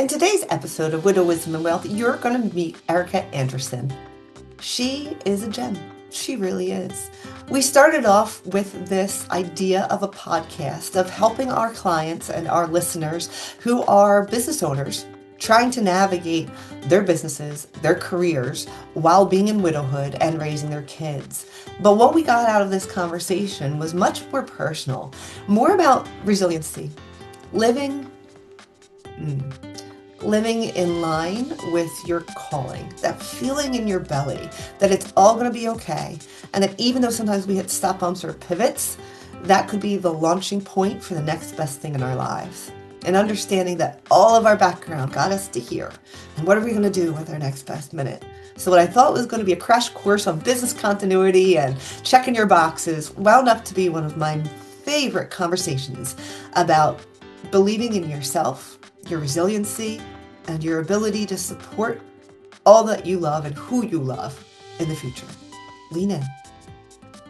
In today's episode of Widow Wisdom and Wealth, you're going to meet Erika Andresen. She is a gem. She really is. We started off with this idea of a podcast of helping our clients and our listeners who are business owners trying to navigate their businesses, their careers, while being in widowhood and raising their kids. But what we got out of this conversation was much more personal, more about resiliency, living in line with your calling, that feeling in your belly that it's all going to be okay. And that even though sometimes we hit stop bumps or pivots, that could be the launching point for the next best thing in our lives. And understanding that all of our background got us to here. And what are we going to do with our next best minute? So what I thought was going to be a crash course on business continuity and checking your boxes wound up to be one of my favorite conversations about believing in yourself, your resiliency, and your ability to support all that you love and who you love in the future. Lean in.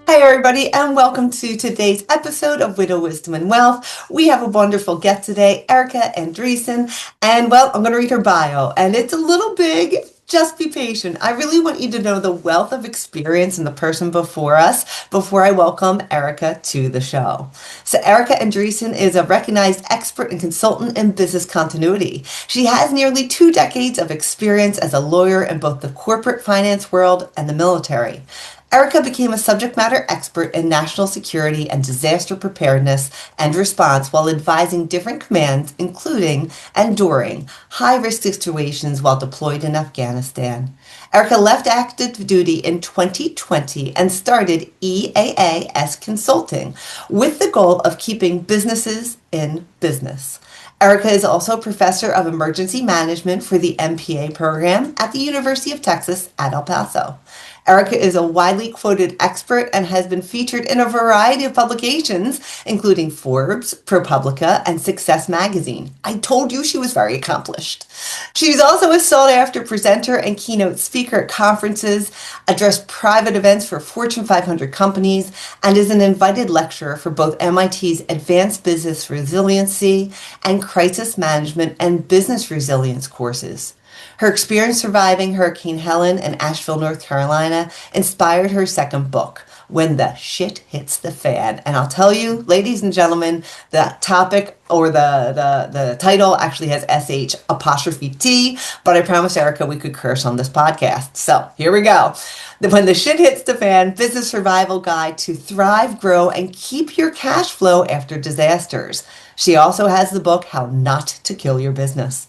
Hi, everybody, and welcome to today's episode of Widow Wisdom and Wealth. We have a wonderful guest today, Erika Andresen, and well, I'm going to read her bio, and it's a little big. Just be patient. I really want you to know the wealth of experience in the person before us before I welcome Erika to the show. So Erika Andresen is a recognized expert and consultant in business continuity. She has nearly 2 decades of experience as a lawyer in both the corporate finance world and the military. Erika became a subject matter expert in national security and disaster preparedness and response while advising different commands, including and during high-risk situations while deployed in Afghanistan. Erika left active duty in 2020 and started EAAS Consulting with the goal of keeping businesses in business. Erika is also professor of emergency management for the MPA program at the University of Texas at El Paso. Erika is a widely quoted expert and has been featured in a variety of publications, including Forbes, ProPublica, and Success Magazine. I told you she was very accomplished. She's also a sought-after presenter and keynote speaker at conferences, addressed private events for Fortune 500 companies, and is an invited lecturer for both MIT's Advanced Business Resiliency and Crisis Management and Business Resilience courses. Her experience surviving Hurricane Helen in Asheville, North Carolina, inspired her second book, When the Shit Hits the Fan. And I'll tell you, ladies and gentlemen, the topic or the title actually has SH apostrophe T, but I promised Erika we could curse on this podcast. So here we go. When the Shit Hits the Fan, Business Survival Guide to Thrive, Grow, and Keep Your Cash Flow After Disasters. She also has the book, How Not to Kill Your Business.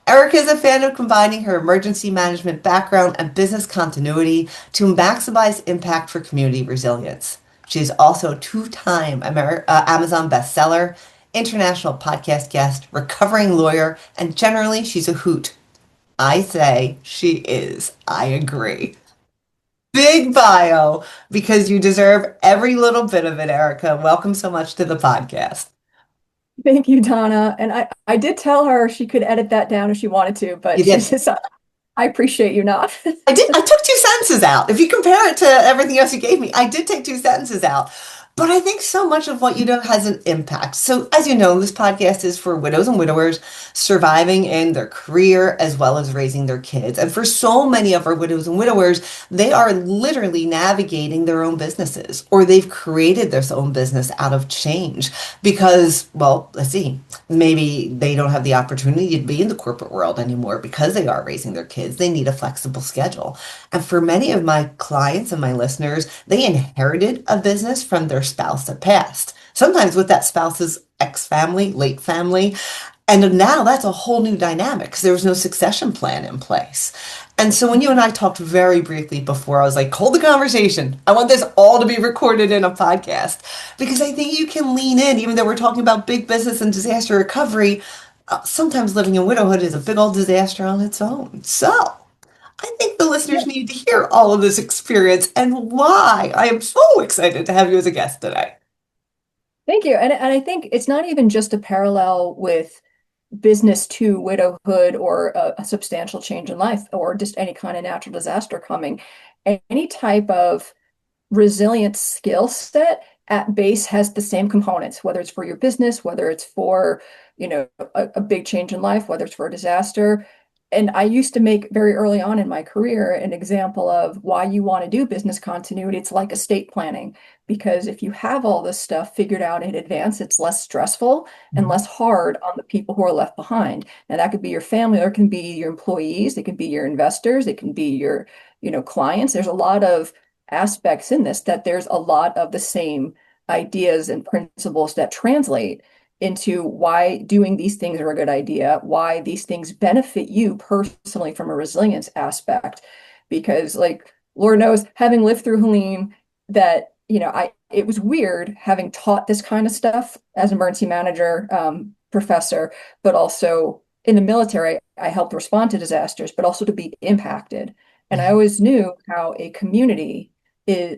Erika is a fan of combining her emergency management background and business continuity to maximize impact for community resilience. She is also a 2-time Amazon bestseller, international podcast guest, recovering lawyer, and generally she's a hoot. I say she is. I agree. Big bio, because you deserve every little bit of it, Erika. Welcome so much to the podcast. Thank you, Donna. And I did tell her she could edit that down if she wanted to, but You she did. says, I appreciate you not. I did. I took 2 sentences out. If you compare it to everything else you gave me, I did take 2 sentences out. But I think so much of what you do has an impact. So as you know, this podcast is for widows and widowers surviving in their career as well as raising their kids. And for so many of our widows and widowers, they are literally navigating their own businesses, or they've created their own business out of change because, well, let's see, maybe they don't have the opportunity to be in the corporate world anymore because they are raising their kids. They need a flexible schedule. And for many of my clients and my listeners, they inherited a business from their spouse that passed, sometimes with that spouse's ex-family, late family. And now that's a whole new dynamic because there was no succession plan in place. And so when you and I talked very briefly before, I was like, hold the conversation. I want this all to be recorded in a podcast because I think you can lean in, even though we're talking about big business and disaster recovery. Sometimes living in widowhood is a big old disaster on its own. So I think the listeners need to hear all of this experience and why I am so excited to have you as a guest today. Thank you. And I think it's not even just a parallel with business to widowhood or a substantial change in life or just any kind of natural disaster coming. Any type of resilient skill set at base has the same components, whether it's for your business, whether it's for a big change in life, whether it's for a disaster. And I used to make very early on in my career an example of why you want to do business continuity. It's like estate planning, because if you have all this stuff figured out in advance, it's less stressful and Mhm. less hard on the people who are left behind. And that could be your family, or it can be your employees, it can be your investors, it can be your, clients. There's a lot of aspects in this that there's a lot of the same ideas and principles that translate into why doing these things are a good idea, why these things benefit you personally from a resilience aspect. Because, like, Lord knows, having lived through Helene, that, it was weird having taught this kind of stuff as emergency manager, professor, but also in the military, I helped respond to disasters, but also to be impacted. And I Yeah. always knew how a community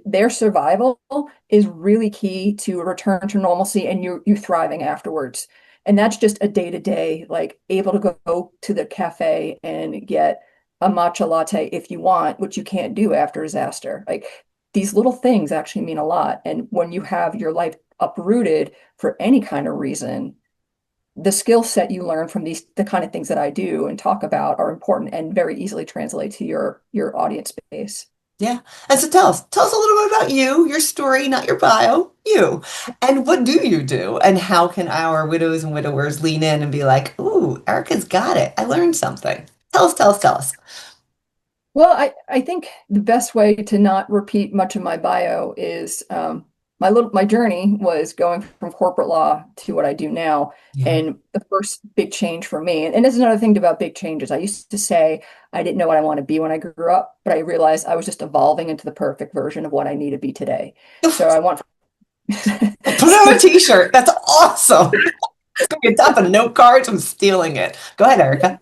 their survival is really key to a return to normalcy and you thriving afterwards. And that's just a day to day, like able to go to the cafe and get a matcha latte if you want, which you can't do after disaster. Like these little things actually mean a lot. And when you have your life uprooted for any kind of reason, the skill set you learn from the kind of things that I do and talk about are important and very easily translate to your audience base. Yeah. And so tell us a little bit about you, your story, not your bio, you. And what do you do? And how can our widows and widowers lean in and be like, ooh, Erica's got it. I learned something. Tell us. Well, I think the best way to not repeat much of my bio is my journey was going from corporate law to what I do now. Yeah. And the first big change for me, and this is another thing about big changes. I used to say I didn't know what I want to be when I grew up, but I realized I was just evolving into the perfect version of what I need to be today. So I want Put it on a t-shirt. That's awesome. It's gonna be top of note cards. I'm stealing it. Go ahead, Erica.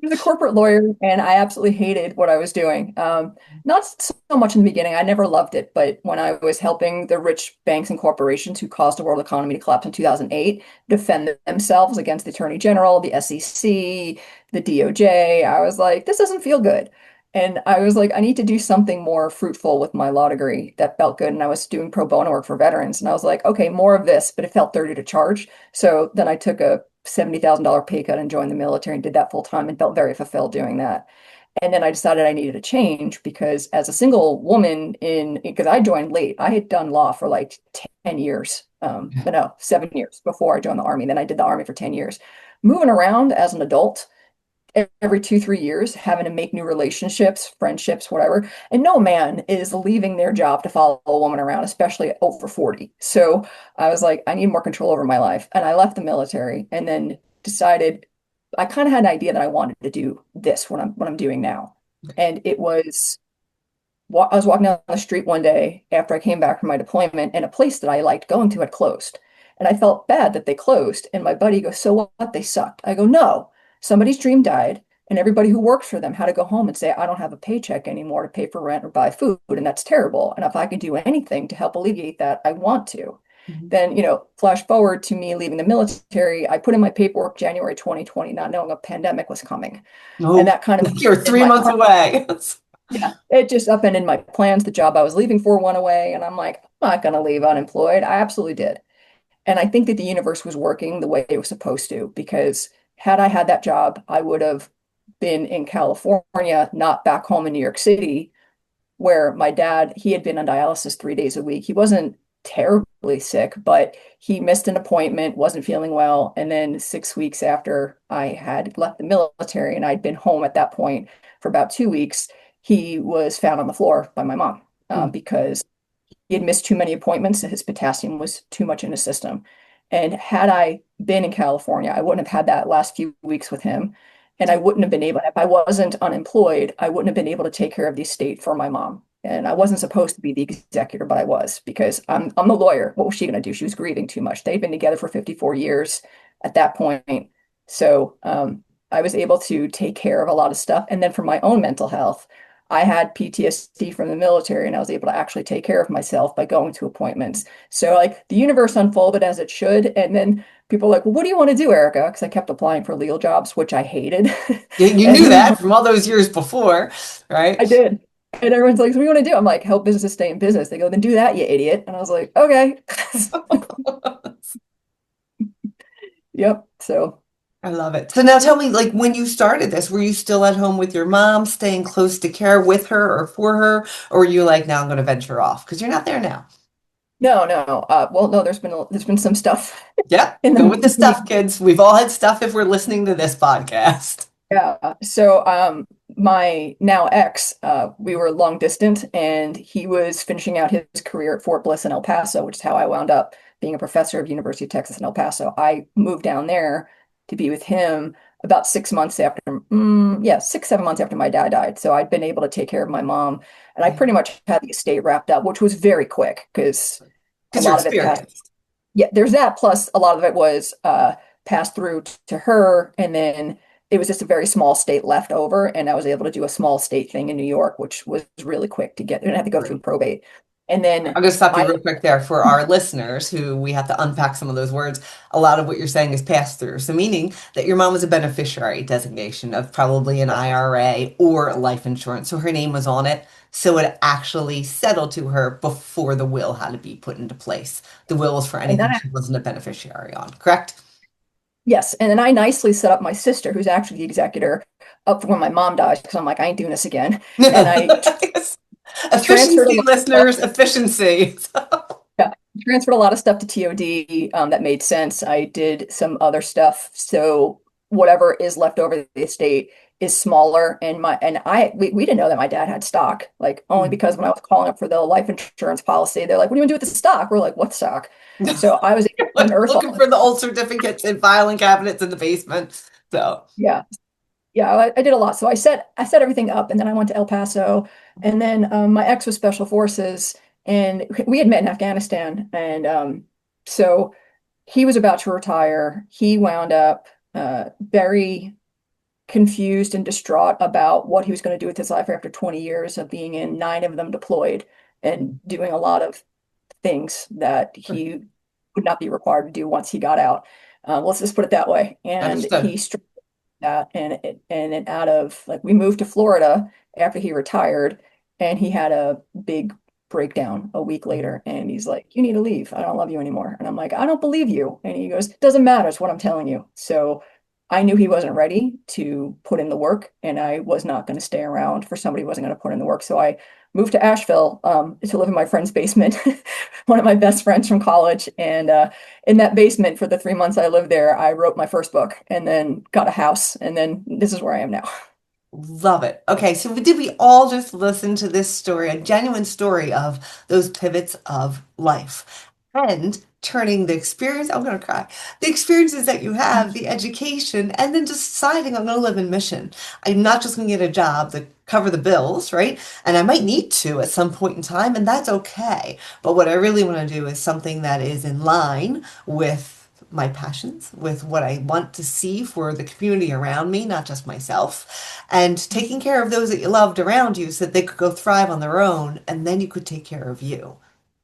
was a corporate lawyer and I absolutely hated what I was doing. Not so much in the beginning. I never loved it, but when I was helping the rich banks and corporations who caused the world economy to collapse in 2008 defend themselves against the Attorney General, the SEC, the DOJ, I was like, this doesn't feel good. And I was like, I need to do something more fruitful with my law degree that felt good. And I was doing pro bono work for veterans. And I was like, okay, more of this, but it felt dirty to charge. So then I took a $70,000 pay cut and joined the military and did that full time and felt very fulfilled doing that. And then I decided I needed a change because as a single woman because I joined late, I had done law for like 10 years, but no, 7 years before I joined the army. Then I did the army for 10 years. Moving around as an adult every 2, 3 years, having to make new relationships, friendships, whatever. And no man is leaving their job to follow a woman around, especially over 40. So I was like, I need more control over my life. And I left the military and then decided I kind of had an idea that I wanted to do this what I'm doing now. And it was I was walking down the street one day after I came back from my deployment, and a place that I liked going to had closed. And I felt bad that they closed. And my buddy goes, so what? They sucked. I go, no, somebody's dream died. And everybody who works for them had to go home and say, I don't have a paycheck anymore to pay for rent or buy food. And that's terrible. And if I can do anything to help alleviate that, I want to. Mhm. Then, flash forward to me leaving the military. I put in my paperwork January 2020, not knowing a pandemic was coming. And Oh, that kind of you're in 3 months away. yeah, it just upended my plans. The job I was leaving for went away, and I'm like, I'm not going to leave unemployed. I absolutely did. And I think that the universe was working the way it was supposed to, because had I had that job, I would have been in California, not back home in New York City, where my dad, he had been on dialysis 3 days a week. He wasn't terribly sick, but he missed an appointment, wasn't feeling well. And then 6 weeks after I had left the military and I'd been home at that point for about 2 weeks, he was found on the floor by my mom because he had missed too many appointments and his potassium was too much in his system. And had I been in California, I wouldn't have had that last few weeks with him. And I wouldn't have been able, if I wasn't unemployed, I wouldn't have been able to take care of the estate for my mom. And I wasn't supposed to be the executor, but I was because I'm the lawyer. What was she going to do? She was grieving too much. They'd been together for 54 years at that point. So I was able to take care of a lot of stuff. And then for my own mental health, I had PTSD from the military and I was able to actually take care of myself by going to appointments. So like the universe unfolded as it should. And then people were like, well, what do you want to do, Erica? Because I kept applying for legal jobs, which I hated. You And knew that from all those years before, I right? did. And everyone's like, so what do you want to do? I'm like, help businesses stay in business. They go, then do that, you idiot. And I was like, okay. Yep. So I love it. So now tell me, like when you started this, were you still at home with your mom, staying close to care with her or for her, or were you like, now I'm going to venture off? Because you're not there now. no, no. Well, no, there's been some stuff Yep. in Go with the the stuff, kids. We've all had stuff if we're listening to this podcast. yeah. So, my now ex, we were long distance, and he was finishing out his career at Fort Bliss in El Paso, which is how I wound up being a professor of University of Texas in El Paso. I moved down there to be with him about 6 months after, yeah, 6, 7 months after my dad died. So I'd been able to take care of my mom, and I Yeah. pretty much had the estate wrapped up, which was very quick because a Because you're lot of it passed. experienced. Yeah, there's that. Plus, a lot of it was passed through to her, and then it was just a very small state left over, and I was able to do a small state thing in New York, which was really quick to get. I didn't have to go through Great. probate, and then I'm going to stop you I real quick there for our listeners who we have to unpack some of those words. A lot of what you're saying is pass through. So, meaning that your mom was a beneficiary designation of probably an IRA or life insurance. So, her name was on it. So, it actually settled to her before the will had to be put into place. The will was for and then anything she wasn't a beneficiary on, correct? yes, and then I nicely set up my sister, who's actually the executor, up for when my mom dies, because I'm like, I ain't doing this again, and I Yes. transferred a Efficiency, lot of stuff. listeners, efficiency. Yeah, transferred a lot of stuff to TOD that made sense. I did some other stuff, so whatever is left over the estate is smaller. And we didn't know that my dad had stock, like only because when I was calling up for the life insurance policy, they're like, "What do you want to do with the stock?" We're like, "What stock?" So I was able to unearth all Looking this for the stuff. old certificates and filing cabinets in the basement. So, Yeah, yeah, I did a lot. So I set everything up, and then I went to El Paso, and then my ex was Special Forces, and we had met in Afghanistan, and so he was about to retire. He wound up very confused and distraught about what he was going to do with his life after 20 years of being in nine of them deployed and doing a lot of things that he would not be required to do once he got out. Let's just put it that way. And understood. that and out of like we moved to Florida after he retired, and he had a big breakdown a week later, and he's like, "You need to leave. I don't love you anymore." And I'm like, "I don't believe you." And he goes, "Doesn't matter, it's what I'm telling you." So I knew he wasn't ready to put in the work, and I was not going to stay around for somebody who wasn't going to put in the work. So I moved to Asheville to live in my friend's basement, one of my best friends from college, and in that basement for the 3 months I lived there, I wrote my first book and then got a house. And then this is where I am now. Love it. Okay, so did we all just listen to this story, a genuine story of those pivots of life and turning the experience, I'm going to cry, the experiences that you have, the education, and then deciding I'm going to live in mission. I'm not just going to get a job to cover the bills, right? And I might need to at some point in time, and that's okay. But what I really want to do is something that is in line with my passions, with what I want to see for the community around me, not just myself, and taking care of those that you loved around you so that they could go thrive on their own, and then you could take care of you,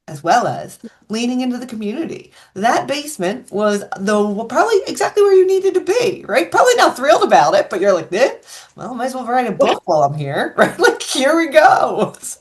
as well as leaning into the community. That basement was the probably exactly where you needed to be, right? Probably not thrilled about it, but you're like, eh, well, might as well write a book while I'm here, right? Like, here we go. So,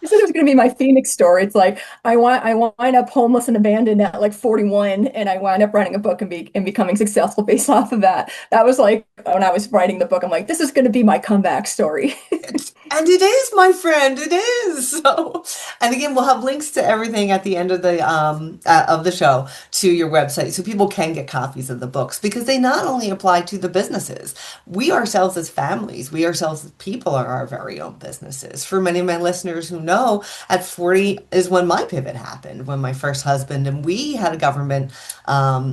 I said it was going to be my Phoenix story. It's like I wind up homeless and abandoned at like 41, and I wind up writing a book and becoming successful based off of that. That was like when I was writing the book, I'm like, this is going to be my comeback story. and it is, my friend, it is. So, and again, we'll have links to everything at the end of the show to your website, so people can get copies of the books because they not only apply to the businesses. We ourselves as families, we ourselves as people are our very own businesses. For many of my listeners who know, at 40 is when my pivot happened, when my first husband and we had a government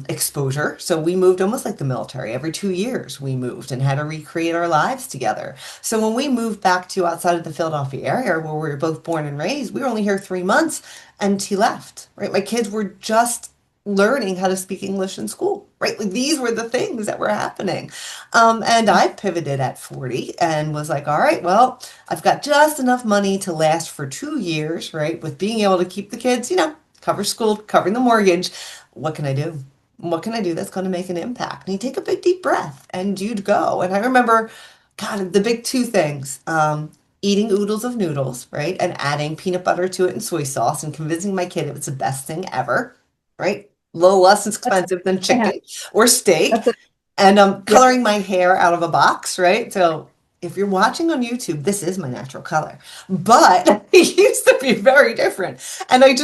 exposure. So we moved almost like the military. Every 2 years we moved and had to recreate our lives together. So when we moved back to outside of the Philadelphia area where we were both born and raised, we were only here 3 months and he left, right? My kids were just learning how to speak English in school, right? Like these were the things that were happening. And I pivoted at 40 and was like, all right, well, I've got just enough money to last for 2 years, right? With being able to keep the kids, cover school, covering the mortgage. What can I do? What can I do that's going to make an impact? And you take a big deep breath and you'd go. And I remember, God, the big two things, eating oodles of noodles, right? And adding peanut butter to it and soy sauce and convincing my kid it was the best thing ever, right? little less That's expensive than I have. chicken or steak, That's it. and I'm Yep. coloring my hair out of a box, right? So if you're watching on YouTube, this is my natural color. But it used to be very different. And I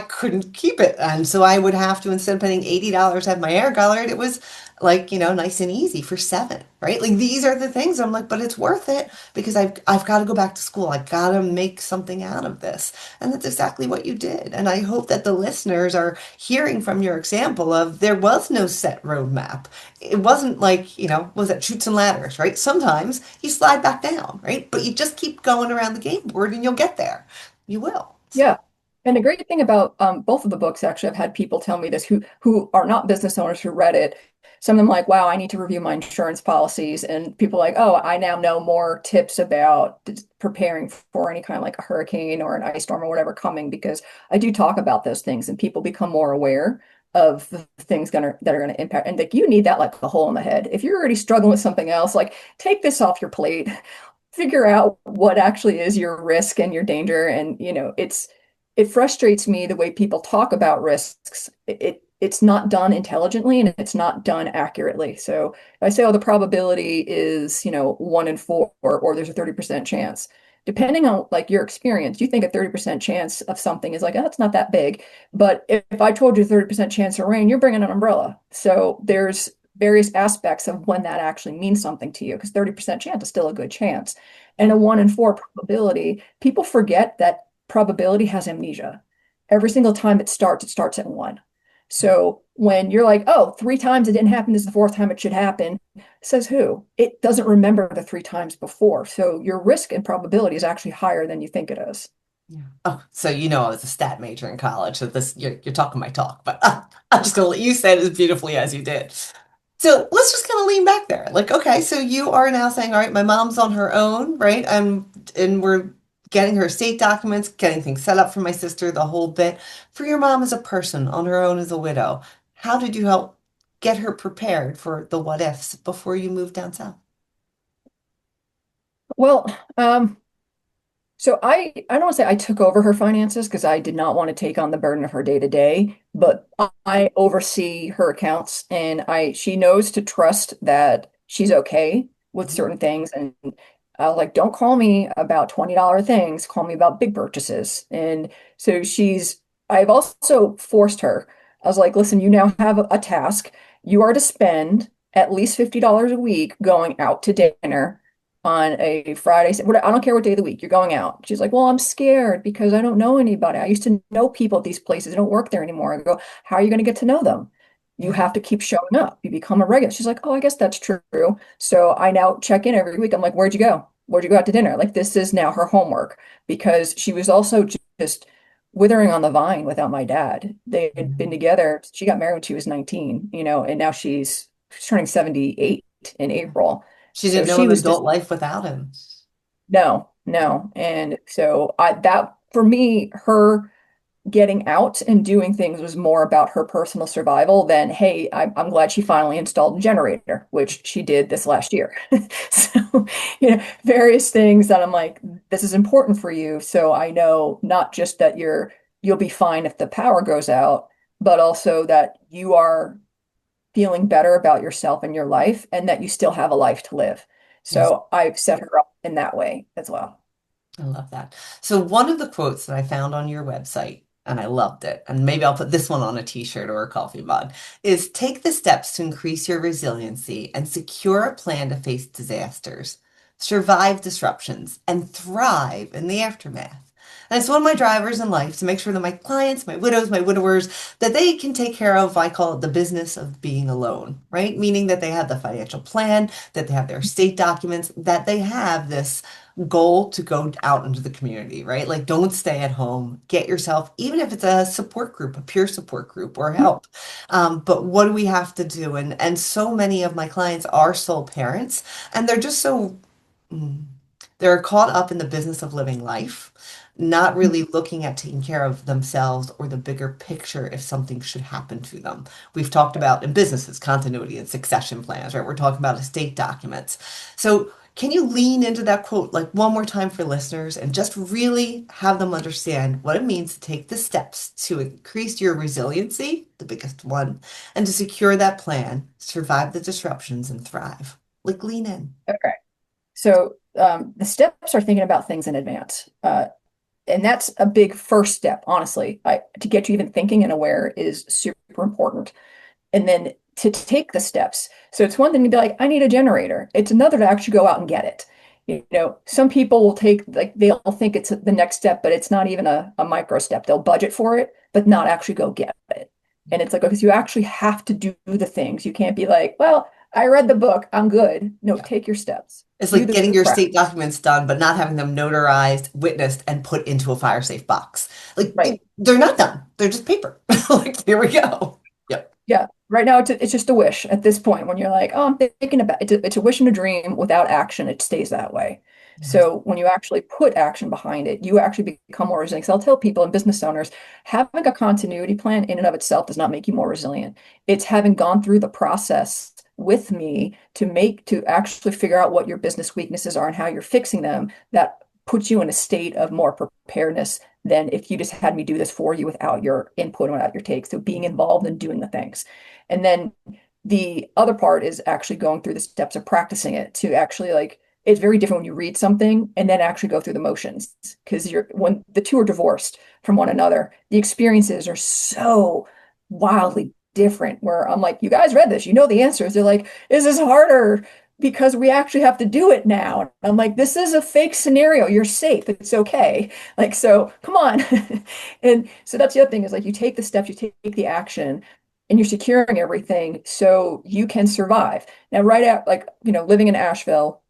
couldn't keep it. And so I would have to, instead of paying $80 to have my hair colored, it was like, nice and easy for seven, right? Like these are the things I'm like, but it's worth it because I've got to go back to school. I got to make something out of this. And that's exactly what you did. And I hope that the listeners are hearing from your example of there was no set roadmap. It wasn't like, was it chutes and ladders, right? Sometimes you slide back down, right? But you just keep going around the game board and you'll get there. You will. So, Yeah. And the great thing about both of the books, actually, I've had people tell me this who are not business owners who read it. Some of them like, wow, I need to review my insurance policies. And people like, oh, I now know more tips about preparing for any kind of like a hurricane or an ice storm or whatever coming because I do talk about those things and people become more aware of the things that are gonna impact. And like you need that like a hole in the head. If you're already struggling with something else, like take this off your plate, figure out what actually is your risk and your danger. And, it frustrates me the way people talk about risks. It's not done intelligently and it's not done accurately. So if I say, oh, the probability is, 1 in 4, or there's a 30% chance. Depending on like your experience, you think a 30% chance of something is like, oh, it's not that big. But if I told you 30% chance of rain, you're bringing an umbrella. So there's various aspects of when that actually means something to you, because 30% chance is still a good chance. And a 1 in 4 probability, people forget that probability has amnesia. Every single time it starts at one. So when you're like, oh, 3 times it didn't happen, this is the fourth time it should happen, says who? It doesn't remember the 3 times before. So your risk and probability is actually higher than you think it is. yeah. Oh, so I was a stat major in college, so this you're talking my talk, but I'm just gonna let you say it as beautifully as you did. So let's just kind of lean back there. Like, okay, so you are now saying, all right, my mom's on her own, right? And we're getting her estate documents, getting things set up for my sister, the whole bit. For your mom as a person, on her own as a widow, how did you help get her prepared for the what ifs before you moved down south? Well, so I don't want to say I took over her finances because I did not want to take on the burden of her day to day, but I oversee her accounts and I she knows to trust that she's okay with Mhm. certain things. And I was like, don't call me about $20 things, call me about big purchases. And so I've also forced her. I was like, listen, you now have a task. You are to spend at least $50 a week going out to dinner on a Friday. I don't care what day of the week you're going out. She's like, well, I'm scared because I don't know anybody. I used to know people at these places. I don't work there anymore. I go, how are you going to get to know them? You Yeah. have to keep showing up. You become a regular. She's like, oh, I guess that's true. So I now check in every week. I'm like, where'd you go? Where'd you go out to dinner? Like this is now her homework because she was also just withering on the vine without my dad. They had been together. She got married when she was 19, and now she's turning 78 in Yeah. April. She So didn't know she an was just adult life without him. no, no. And so that for me, her getting out and doing things was more about her personal survival than, hey, I'm glad she finally installed a generator, which she did this last year. So, various things that I'm like, this is important for you. So I know not just that you'll be fine if the power goes out, but also that you are feeling better about yourself and your life and that you still have a life to live. Yes. So I've set her up in that way as well. I love that. So one of the quotes that I found on your website, and I loved it, and maybe I'll put this one on a t-shirt or a coffee mug, is take the steps to increase your resiliency and secure a plan to face disasters, survive disruptions, and thrive in the aftermath. And it's one of my drivers in life to make sure that my clients, my widows, my widowers, that they can take care of, I call it the business of being alone, right? Meaning that they have the financial plan, that they have their estate documents, that they have this goal to go out into the community, right? Like don't stay at home. Get yourself, even if it's a support group, a peer support group or help. But what do we have to do? And so many of my clients are sole parents and they're just so mm, they're caught up in the business of living life, not really looking at taking care of themselves or the bigger picture if something should happen to them. We've talked about in businesses continuity and succession plans, right? We're talking about estate documents. So Can you lean into that quote like one more time for listeners and just really have them understand what it means to take the steps to increase your resiliency, the biggest one, and to secure that plan, survive the disruptions, and thrive? Like lean in. Okay. So the steps are thinking about things in advance. And that's a big first step, honestly. To get you even thinking and aware is super important. And then to take the steps. So it's one thing to be like, I need a generator. It's another to actually go out and get it. Some people will take, like, they'll think it's the next step, but it's not even a micro step. They'll budget for it, but not actually go get it. And it's like, because you actually have to do the things. You can't be like, well, I read the book, I'm good. No, Yeah. take your steps. It's Do like the getting your practice. state documents done, but not having them notarized, witnessed, and put into a fire safe box. Like Right. they're not done. They're just paper. Like here we go. Yep. Yeah. Right now, it's just a wish at this point when you're like, oh, I'm thinking about it. It's a wish and a dream without action. It stays that way. Yes. So when you actually put action behind it, you actually become more resilient. So I'll tell people and business owners, having a continuity plan in and of itself does not make you more resilient. It's having gone through the process with me to actually figure out what your business weaknesses are and how you're fixing them that puts you in a state of more preparedness than if you just had me do this for you without your input and without your take. So being involved and doing the things. And then the other part is actually going through the steps of practicing it to actually like it's very different when you read something and then actually go through the motions because you're when the two are divorced from one another, the experiences are so wildly different where I'm like, you guys read this, you know the answers. They're like, is this harder? Because we actually have to do it now. And I'm like, this is a fake scenario. You're safe. It's okay. Like, so come on. And so that's the other thing is like you take the steps, you take the action, and you're securing everything so you can survive. Now, right out, like, living in Asheville,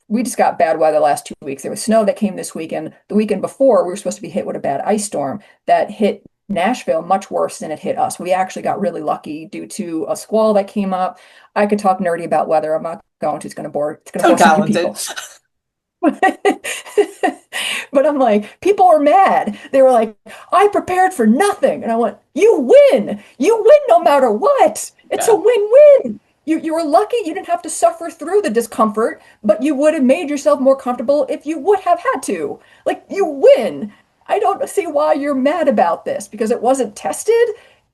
we just got bad weather the last 2 weeks. There was snow that came this weekend. The weekend before, we were supposed to be hit with a bad ice storm that hit Nashville much worse than it hit us. We actually got really lucky due to a squall that came up. I could talk nerdy about weather. I'm not going to. It's going to So bore some of you talented. people. But I'm like, people were mad. They were like, I prepared for nothing. And I went, you win. You win no matter what. It's a Yeah. win-win. You were lucky you didn't have to suffer through the discomfort, but you would have made yourself more comfortable if you would have had to. Like, you win. I don't see why you're mad about this because it wasn't tested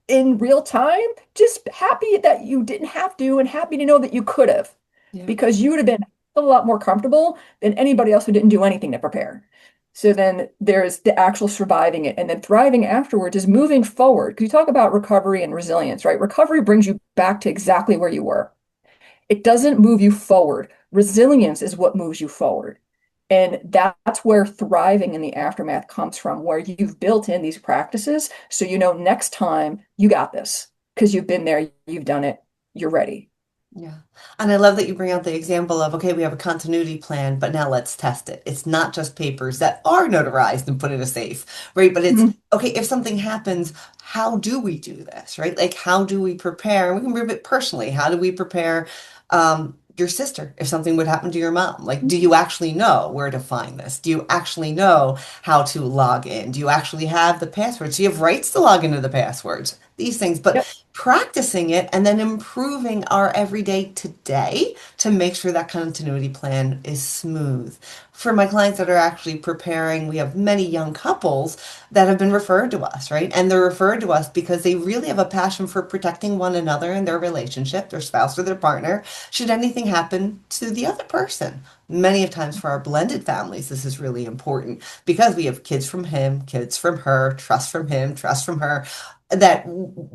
in real time. Just happy that you didn't have to and happy to know that you could have Yeah. because you would have been a lot more comfortable than anybody else who didn't do anything to prepare. So then there's the actual surviving it and then thriving afterwards is moving forward. Because you talk about recovery and resilience, right? Recovery brings you back to exactly where you were. It doesn't move you forward. Resilience is what moves you forward. And that's where thriving in the aftermath comes from, where you've built in these practices. So you know next time you got this because you've been there, you've done it, you're ready. Yeah. And I love that you bring out the example of, okay, we have a continuity plan, but now let's test it. It's not just papers that are notarized and put in a safe, right? But it's, Mhm. okay, if something happens, how do we do this, right? Like, how do we prepare? And we can move it personally. How do we prepare your sister if something would happen to your mom? Like, do you actually know where to find this? Do you actually know how to log in? Do you actually have the passwords? Do you have rights to log into the passwords? These things, but Yep. practicing it and then improving our everyday today to make sure that continuity plan is smooth. For my clients that are actually preparing, we have many young couples that have been referred to us, right? And they're referred to us because they really have a passion for protecting one another in their relationship, their spouse or their partner, should anything happen to the other person. Many of times for our blended families, this is really important because we have kids from him, kids from her, trust from him, trust from her, that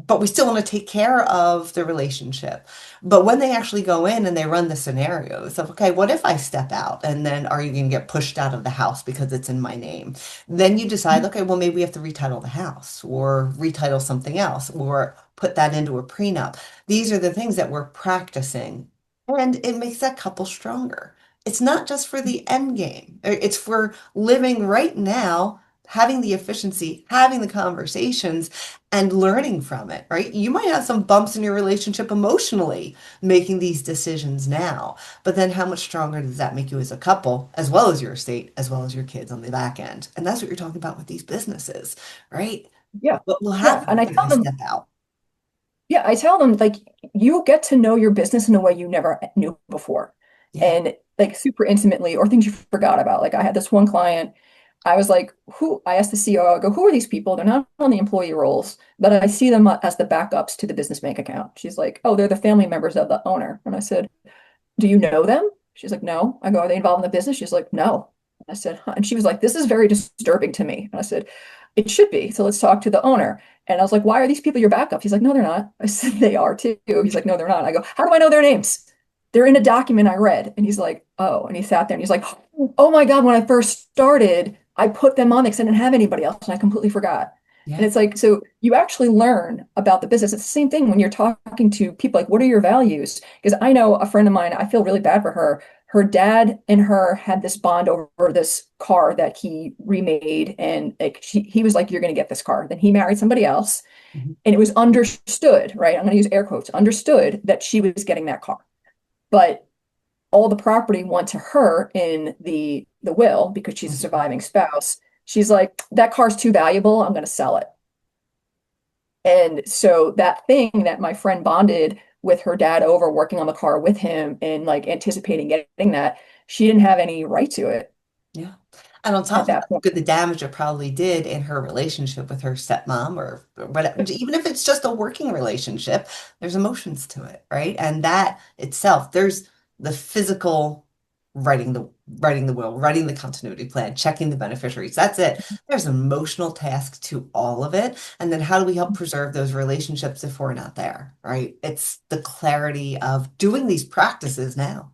but we still want to take care of the relationship. But when they actually go in and they run the scenarios of, okay, what if I step out and then are you going to get pushed out of the house because it's in my name? Then you decide, okay, well, maybe we have to retitle the house or retitle something else or put that into a prenup. These are the things that we're practicing, and it makes that couple stronger. It's not just for the end game. It's for living right now, having the efficiency, having the conversations, and learning from it, right? You might have some bumps in your relationship emotionally making these decisions now, but then how much stronger does that make you as a couple, as well as your estate, as well as your kids on the back end? And that's what you're talking about with these businesses, right? Yeah. What will Yeah. happen And I if tell I them, step out? yeah, I tell them like you get to know your business in a way you never knew before. Yeah. And like super intimately, or things you forgot about. Like I had this one client, I was like, I asked the CEO, I go, who are these people? They're not on the employee roles, but I see them as the backups to the business bank account. She's like, oh, they're the family members of the owner. And I said, do you know them? She's like, no. I go, are they involved in the business? She's like, no. I said, huh. And she was like, this is very disturbing to me. And I said, it should be. So let's talk to the owner. And I was like, why are these people your backup? He's like, no, they're not. I said, they are too. He's like, no, they're not. I go, how do I know their names? They're in a document I read. And he's like, oh. And he sat there and he's like, oh my God, when I first started, I put them on because I didn't have anybody else and I completely forgot. And Yeah. it's like, so you actually learn about the business. It's the same thing when you're talking to people, like, what are your values? Because I know a friend of mine, I feel really bad for her. Her dad and her had this bond over this car that he remade. And like he was like, you're going to get this car. Then he married somebody else. Mhm. And it was understood, right? I'm going to use air quotes, understood that she was getting that car. But all the property went to her in the will because she's a Mhm. surviving spouse. She's like, that car's too valuable. I'm going to sell it. And so that thing that my friend bonded with her dad over working on the car with him and like anticipating getting that, she didn't have any right to it Yeah. And on at top of that that, point. good the damage it probably did in her relationship with her stepmom or whatever, even if it's just a working relationship, there's emotions to it, right? And that itself, there's the physical writing the will, writing the continuity plan, checking the beneficiaries. That's it. There's an emotional task to all of it. And then how do we help preserve those relationships if we're not there, right? It's the clarity of doing these practices now.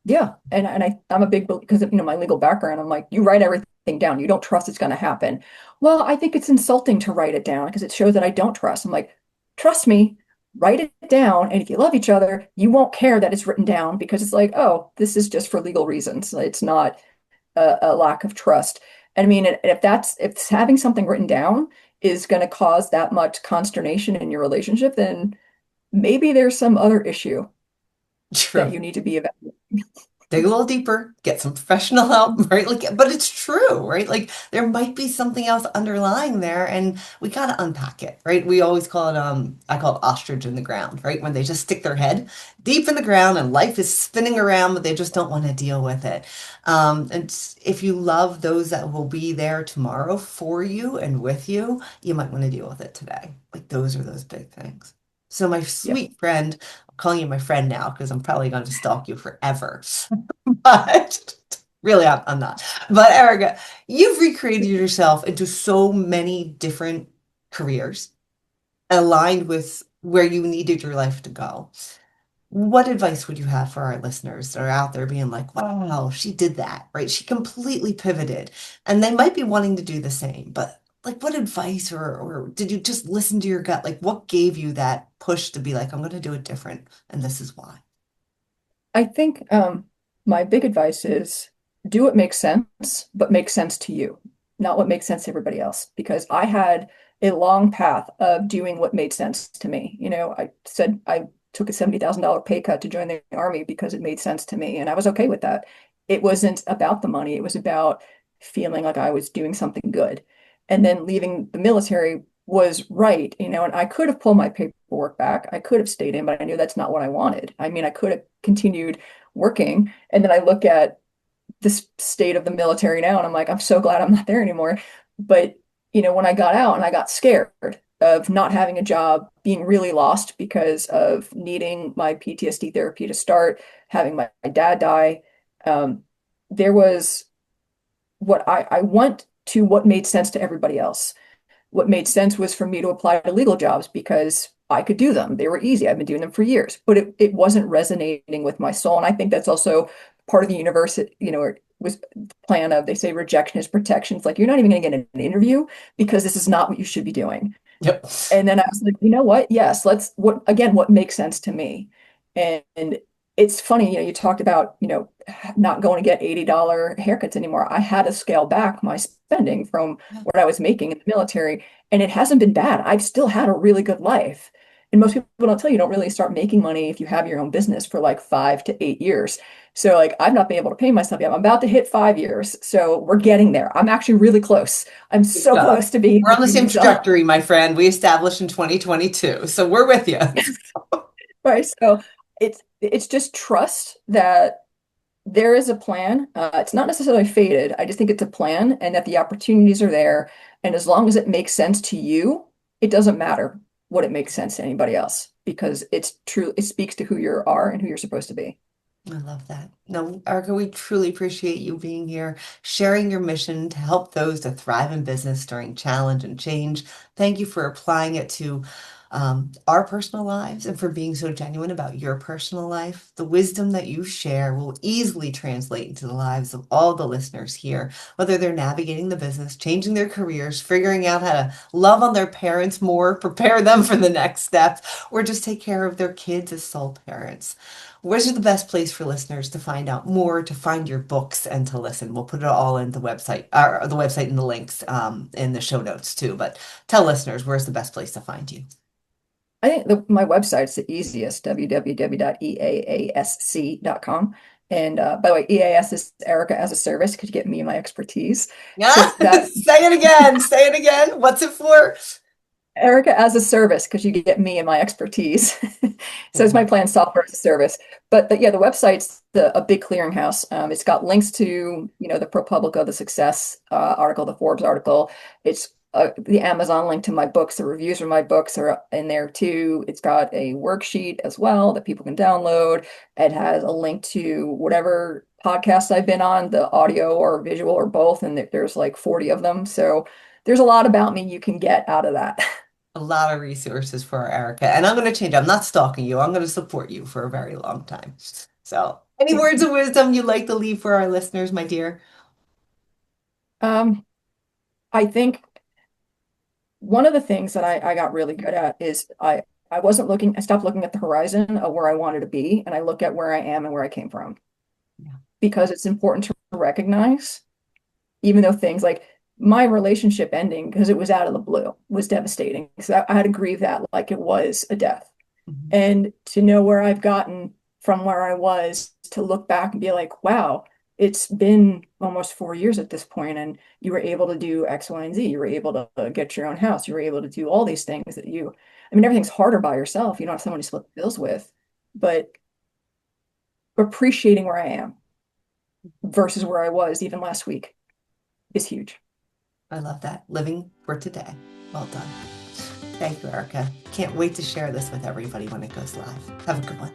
Yeah. I'm a big, because of, my legal background, I'm like, you write everything down. You don't trust it's going to happen. Well, I think it's insulting to write it down because it shows that I don't trust. I'm like, trust me, write it down. And if you love each other, you won't care that it's written down because it's like, oh, this is just for legal reasons. It's not a lack of trust. And I mean, if having something written down is going to cause that much consternation in your relationship, then maybe there's some other issue that True. you need to be evaluating. Dig a little deeper, get some professional help, right? Like, but it's true, right? Like there might be something else underlying there and we gotta unpack it, right? We always call it, I call it ostrich in the ground, right? When they just stick their head deep in the ground and life is spinning around, but they just don't want to deal with it. If you love those that will be there tomorrow for you and with you, you might want to deal with it today. Like those are those big things. So my Yep. sweet friend, I'm calling you my friend now because I'm probably going to stalk you forever. But really, I'm not. But Erica, you've recreated yourself into so many different careers aligned with where you needed your life to go. What advice would you have for our listeners that are out there being like, wow, she did that, right? She completely pivoted. And they might be wanting to do the same, but like what advice or did you just listen to your gut? Like what gave you that push to be like, I'm going to do it different and this is why? I think my big advice is do what makes sense, but makes sense to you, not what makes sense to everybody else. Because I had a long path of doing what made sense to me. I said I took a $70,000 pay cut to join the army because it made sense to me, and I was okay with that. It wasn't about the money, it was about feeling like I was doing something good. And then leaving the military was right, and I could have pulled my paperwork back. I could have stayed in, but I knew that's not what I wanted. I mean, I could have continued working. And then I look at this state of the military now and I'm like, I'm so glad I'm not there anymore. But, when I got out and I got scared of not having a job, being really lost because of needing my PTSD therapy to start, having my dad die, there was I went to what made sense to everybody else. What made sense was for me to apply to legal jobs because I could do them. They were easy. I've been doing them for years, but it wasn't resonating with my soul. And I think that's also part of the universe, it was plan of, they say rejection is protection. It's like, you're not even going to get an interview because this is not what you should be doing. Yep. And then I was like, you know what? Yes, what makes sense to me. And it's funny, you talked about, not going to get $80 haircuts anymore. I had to scale back my spending from what I was making in the military, and it hasn't been bad. I've still had a really good life. And most people don't tell you, you don't really start making money if you have your own business for like 5 to 8 years. So like I've not been able to pay myself yet. I'm about to hit 5 years. So we're getting there. I'm actually really close. I'm Good so job. close to being We're on the able to same sell. trajectory, my friend. We established in 2022. So we're with you. Right. So it's just trust that there is a plan. It's not necessarily faded. I just think it's a plan and that the opportunities are there. And as long as it makes sense to you, it doesn't matter what it makes sense to anybody else because it's true. It speaks to who you are and who you're supposed to be. I love that. No, Erica, we truly appreciate you being here, sharing your mission to help those to thrive in business during challenge and change. Thank you for applying it to our personal lives and for being so genuine about your personal life. The wisdom that you share will easily translate into the lives of all the listeners here, whether they're navigating the business, changing their careers, figuring out how to love on their parents more, prepare them for the next step, or just take care of their kids as sole parents. Where's the best place for listeners to find out more, to find your books, and to listen? We'll put it all in the website and the links in the show notes too. But tell listeners, where's the best place to find you? I think my website's the easiest, www.eaasc.com. And by the way, EAS is Erica as a service. Could you get me and my expertise? Yeah, So that say it again. Say it again. What's it for? Erica as a service, because you get me and my expertise. So it's my Mhm. plan software as a service. But yeah, the website's a big clearinghouse. It's got links to, the ProPublica, the Success article, the Forbes article. It's the Amazon link to my books. The reviews for my books are in there too. It's got a worksheet as well that people can download. It has a link to whatever podcasts I've been on, the audio or visual or both, and there's like 40 of them. So there's a lot about me you can get out of that. A lot of resources for Erica. And I'm going to change. I'm not stalking you. I'm going to support you for a very long time. So, any words of wisdom you'd like to leave for our listeners, my dear? Um, I think one of the things that I got really good at is I stopped looking at the horizon of where I wanted to be, and I look at where I am and where I came from. Yeah. Because it's important to recognize, even though things like my relationship ending, because it was out of the blue, was devastating. So I had to grieve that like it was a death. Mhm. And to know where I've gotten from where I was, to look back and be like, wow, it's been almost 4 years at this point, and you were able to do X, Y, and Z. You were able to get your own house. You were able to do all these things I mean, everything's harder by yourself. You don't have someone to split the bills with, but appreciating where I am versus where I was even last week is huge. I love that. Living for today. Well done. Thank you, Erica. Can't wait to share this with everybody when it goes live. Have a good one.